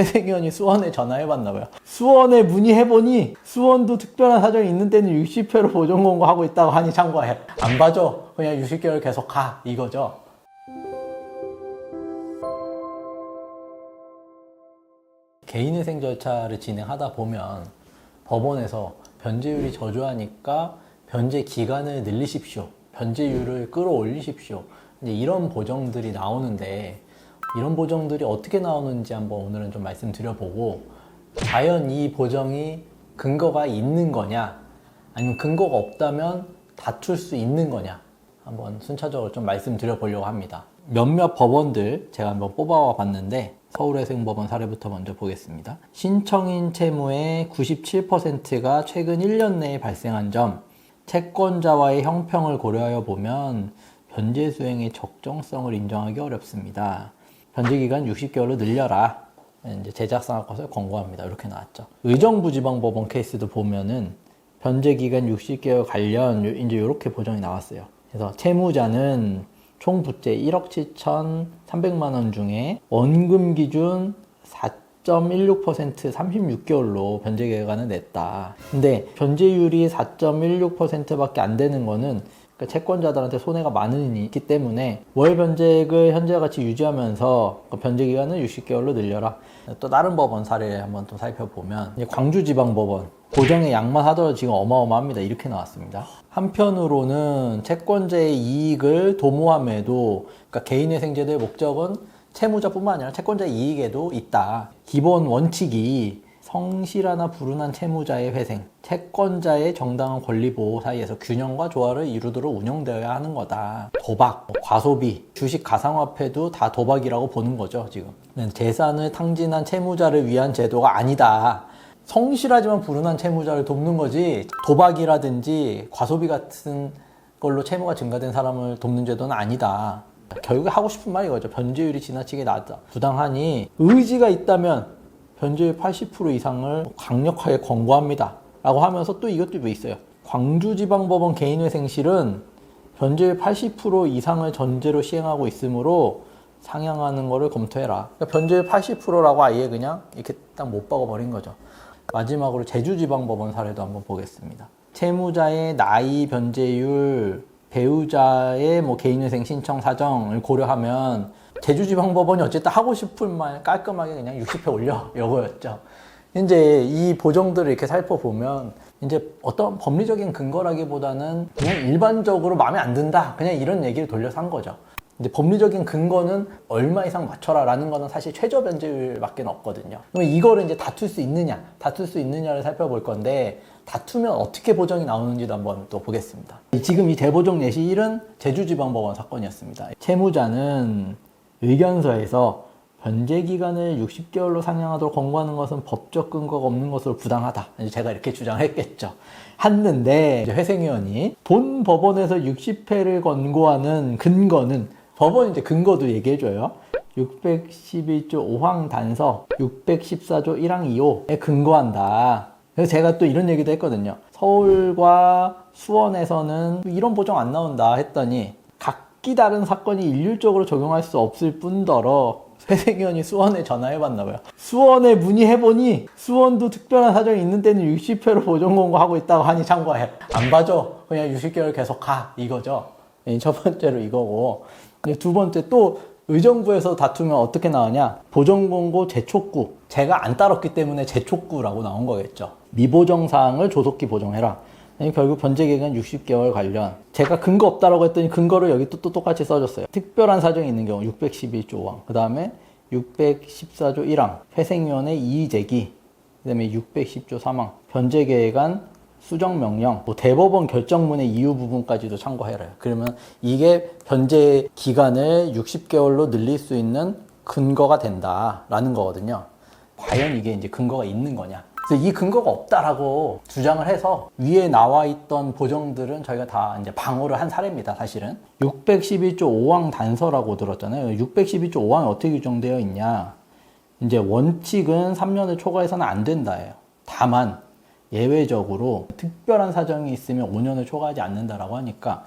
회생위원이 수원에 전화해봤나봐요. 수원에 문의해보니 수원도 특별한 사정이 있는 때는 60회로 보존 공고하고 있다고 하니 참고해. 안 봐줘. 그냥 60개월 계속 가. 이거죠. 개인회생 절차를 진행하다 보면 법원에서 변제율이 저조하니까 변제 기간을 늘리십시오. 변제율을 끌어올리십시오. 이제 이런 보정들이 나오는데 이런 보정들이 어떻게 나오는지 한번 오늘은 좀 말씀드려보고 과연 이 보정이 근거가 있는 거냐 아니면 근거가 없다면 다툴 수 있는 거냐 한번 순차적으로 좀 말씀드려보려고 합니다. 몇몇 법원들 제가 한번 뽑아와 봤는데 서울회생법원 사례부터 먼저 보겠습니다. 신청인 채무의 97%가 최근 1년 내에 발생한 점, 채권자와의 형평을 고려하여 보면 변제 수행의 적정성을 인정하기 어렵습니다. 변제기간 60개월로 늘려라. 이제 제작상할 것을 권고합니다. 이렇게 나왔죠. 의정부지방법원 케이스도 보면은 변제기간 60개월 관련 이제 이렇게 보정이 나왔어요. 그래서 채무자는 총 부채 1억 7,300만 원 중에 원금 기준 4.16% 36개월로 변제 기간을 냈다. 근데 변제율이 4.16%밖에 안 되는 거는 그러니까 채권자들한테 손해가 많으기 때문에 월 변제액을 현재와 같이 유지하면서 변제 기간을 60개월로 늘려라. 또 다른 법원 사례 한번 또 살펴보면 광주지방법원 보정의 양만 하더라도 지금 어마어마합니다. 이렇게 나왔습니다. 한편으로는 채권자의 이익을 도모함에도 그러니까 개인회생제도의 목적은 채무자뿐만 아니라 채권자의 이익에도 있다. 기본 원칙이 성실하나 불운한 채무자의 회생, 채권자의 정당한 권리 보호 사이에서 균형과 조화를 이루도록 운영되어야 하는 거다. 도박, 과소비, 주식 가상화폐도 다 도박이라고 보는 거죠, 지금. 재산을 탕진한 채무자를 위한 제도가 아니다. 성실하지만 불운한 채무자를 돕는 거지 도박이라든지 과소비 같은 걸로 채무가 증가된 사람을 돕는 제도는 아니다. 결국에 하고 싶은 말이 이거죠. 변제율이 지나치게 낮다. 부당하니 의지가 있다면 변제율 80% 이상을 강력하게 권고합니다. 라고 하면서 또 이것도 있어요. 광주지방법원 개인회생실은 변제율 80% 이상을 전제로 시행하고 있으므로 상향하는 거를 검토해라. 그러니까 변제율 80%라고 아예 그냥 이렇게 딱 못 박아버린 거죠. 마지막으로 제주지방법원 사례도 한번 보겠습니다. 채무자의 나이 변제율, 배우자의 개인회생 신청 사정을 고려하면 제주지방법원이 어쨌든 하고 싶은 말 깔끔하게 그냥 60회 올려 이거였죠. 이제 이 보정들을 이렇게 살펴보면 이제 어떤 법리적인 근거라기보다는 그냥 일반적으로 마음에 안 든다 그냥 이런 얘기를 돌려서 한 거죠. 이제 법리적인 근거는 얼마 이상 맞춰라 라는 거는 사실 최저 변제율밖에 없거든요. 그러면 이거를 이제 다툴 수 있느냐를 살펴볼 건데 다투면 어떻게 보정이 나오는지도 한번 또 보겠습니다. 지금 이 대보정 내시 1은 제주지방법원 사건이었습니다. 채무자는 의견서에서 변제기간을 60개월로 상향하도록 권고하는 것은 법적 근거가 없는 것으로 부당하다. 제가 이렇게 주장을 했겠죠. 했는데 회생위원이 본 법원에서 60회를 권고하는 근거는 법원이 이제 근거도 얘기해줘요. 611조 5항 단서 614조 1항 2호에 근거한다. 그래서 제가 또 이런 얘기도 했거든요. 서울과 수원에서는 이런 보정 안 나온다 했더니 각기 다른 사건이 일률적으로 적용할 수 없을 뿐더러 회생위원이 수원에 전화해봤나봐요. 수원에 문의해보니 수원도 특별한 사정이 있는 때는 60회로 보존 공고하고 있다고 하니 참고해. 안 봐줘. 그냥 60개월 계속 가. 이거죠. 첫 번째로 이거고. 두 번째 또 의정부에서 다투면 어떻게 나오냐. 보존 공고 재촉구. 제가 안 따랐기 때문에 재촉구라고 나온 거겠죠. 미보정 사항을 조속히 보정해라. 결국 변제기간 60개월 관련 제가 근거 없다라고 했더니 근거를 여기 또 똑같이 써줬어요. 특별한 사정이 있는 경우 611조 5항 그 다음에 614조 1항 회생위원회 이의제기 그 다음에 610조 3항 변제계획안 수정명령 대법원 결정문의 이유 부분까지도 참고해라. 그러면 이게 변제 기간을 60개월로 늘릴 수 있는 근거가 된다라는 거거든요. 과연 이게 이제 근거가 있는 거냐. 그래서 이 근거가 없다라고 주장을 해서 위에 나와 있던 보정들은 저희가 다 이제 방어를 한 사례입니다, 사실은. 611조 5항 단서라고 들었잖아요. 611조 5항이 어떻게 규정되어 있냐. 이제 원칙은 3년을 초과해서는 안 된다예요. 다만 예외적으로 특별한 사정이 있으면 5년을 초과하지 않는다라고 하니까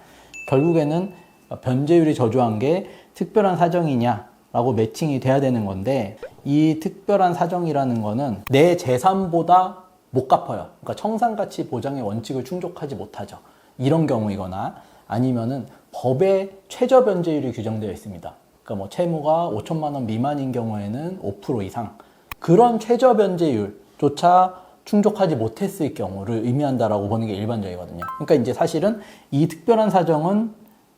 결국에는 변제율이 저조한 게 특별한 사정이냐 라고 매칭이 돼야 되는 건데, 이 특별한 사정이라는 거는 내 재산보다 못 갚아요. 그러니까 청산가치 보장의 원칙을 충족하지 못하죠. 이런 경우이거나 아니면은 법에 최저 변제율이 규정되어 있습니다. 그러니까 뭐 채무가 5천만 원 미만인 경우에는 5% 이상, 그런 최저 변제율조차 충족하지 못했을 경우를 의미한다라고 보는 게 일반적이거든요. 그러니까 이제 사실은 이 특별한 사정은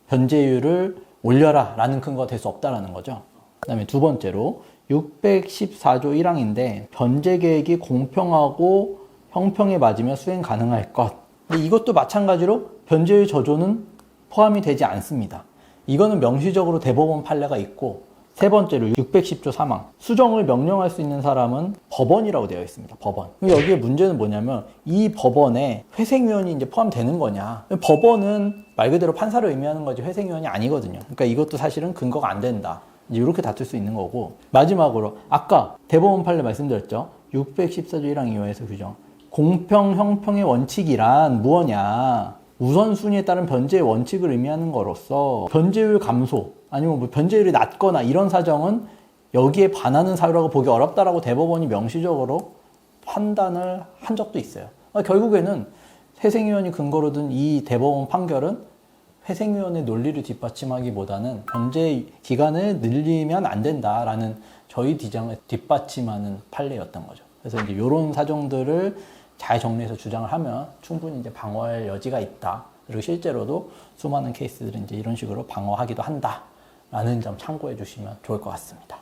변제율을 올려라 라는 근거가 될 수 없다라는 거죠. 그 다음에 두 번째로 614조 1항인데 변제 계획이 공평하고 형평에 맞으며 수행 가능할 것. 근데 이것도 마찬가지로 변제율 저조는 포함이 되지 않습니다. 이거는 명시적으로 대법원 판례가 있고, 세 번째로 610조 3항. 수정을 명령할 수 있는 사람은 법원이라고 되어 있습니다. 법원. 여기에 문제는 뭐냐면 이 법원에 회생위원이 이제 포함되는 거냐. 법원은 말 그대로 판사를 의미하는 거지 회생위원이 아니거든요. 그러니까 이것도 사실은 근거가 안 된다. 이렇게 다툴 수 있는 거고, 마지막으로 아까 대법원 판례 말씀드렸죠. 614조 1항 2호에서 규정. 공평 형평의 원칙이란 무엇냐. 우선순위에 따른 변제의 원칙을 의미하는 거로서 변제율 감소 아니면 뭐 변제율이 낮거나 이런 사정은 여기에 반하는 사유라고 보기 어렵다라고 대법원이 명시적으로 판단을 한 적도 있어요. 결국에는 회생위원이 근거로 든 이 대법원 판결은 회생위원의 논리를 뒷받침하기보다는 변제 기간을 늘리면 안 된다라는 저희 주장을 뒷받침하는 판례였던 거죠. 그래서 이제 이런 사정들을 잘 정리해서 주장을 하면 충분히 이제 방어할 여지가 있다. 그리고 실제로도 수많은 케이스들은 이제 이런 식으로 방어하기도 한다라는 점 참고해 주시면 좋을 것 같습니다.